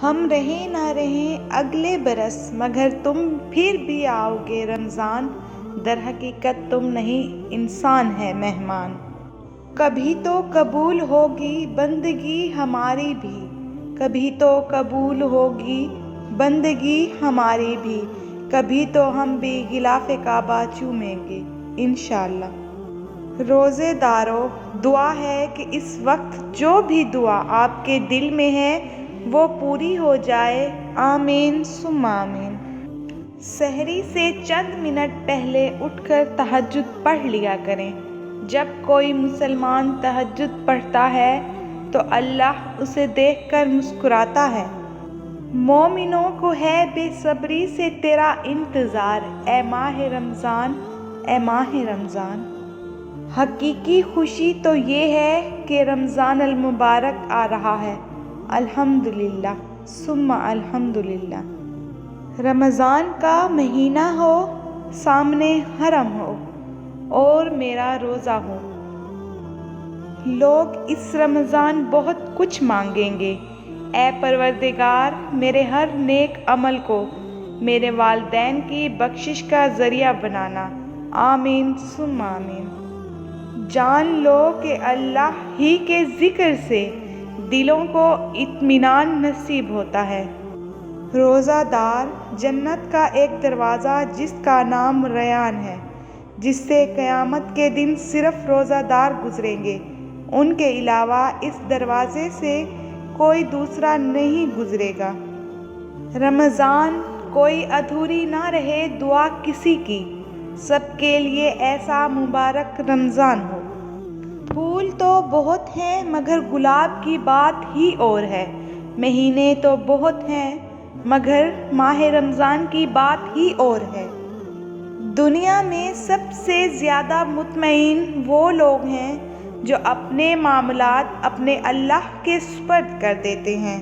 ہم رہیں نہ رہیں اگلے برس مگر تم پھر بھی آؤ گے رمضان، در حقیقت تم نہیں انسان ہے مہمان۔ کبھی تو قبول ہوگی بندگی ہماری بھی، کبھی تو قبول ہوگی بندگی ہماری بھی، کبھی تو ہم بھی غلاف کعبہ چومیں گے انشاءاللہ۔ روزے دارو، دعا ہے کہ اس وقت جو بھی دعا آپ کے دل میں ہے وہ پوری ہو جائے، آمین ثم آمین۔ سحری سے چند منٹ پہلے اٹھ کر تہجد پڑھ لیا کریں۔ جب کوئی مسلمان تہجد پڑھتا ہے تو اللہ اسے دیکھ کر مسکراتا ہے۔ مومنوں کو ہے بے صبری سے تیرا انتظار، اے ماہ رمضان، اے ماہ رمضان۔ حقیقی خوشی تو یہ ہے کہ رمضان المبارک آ رہا ہے، الحمدللہ ثم الحمدللہ۔ رمضان کا مہینہ ہو، سامنے حرم ہو اور میرا روزہ ہو۔ لوگ اس رمضان بہت کچھ مانگیں گے، اے پروردگار میرے ہر نیک عمل کو میرے والدین کی بخشش کا ذریعہ بنانا، آمین ثم آمین۔ جان لو کہ اللہ ہی کے ذکر سے دلوں کو اطمینان نصیب ہوتا ہے۔ روزہ دار جنت کا ایک دروازہ جس کا نام ریان ہے، جس سے قیامت کے دن صرف روزہ دار گزریں گے، ان کے علاوہ اس دروازے سے کوئی دوسرا نہیں گزرے گا۔ رمضان کوئی ادھوری نہ رہے دعا کسی کی، سب کے لیے ایسا مبارک رمضان ہو۔ پھول تو بہت ہیں مگر گلاب کی بات ہی اور ہے، مہینے تو بہت ہیں مگر ماہ رمضان کی بات ہی اور ہے۔ دنیا میں سب سے زیادہ مطمئن وہ لوگ ہیں جو اپنے معاملات اپنے اللہ کے سپرد کر دیتے ہیں۔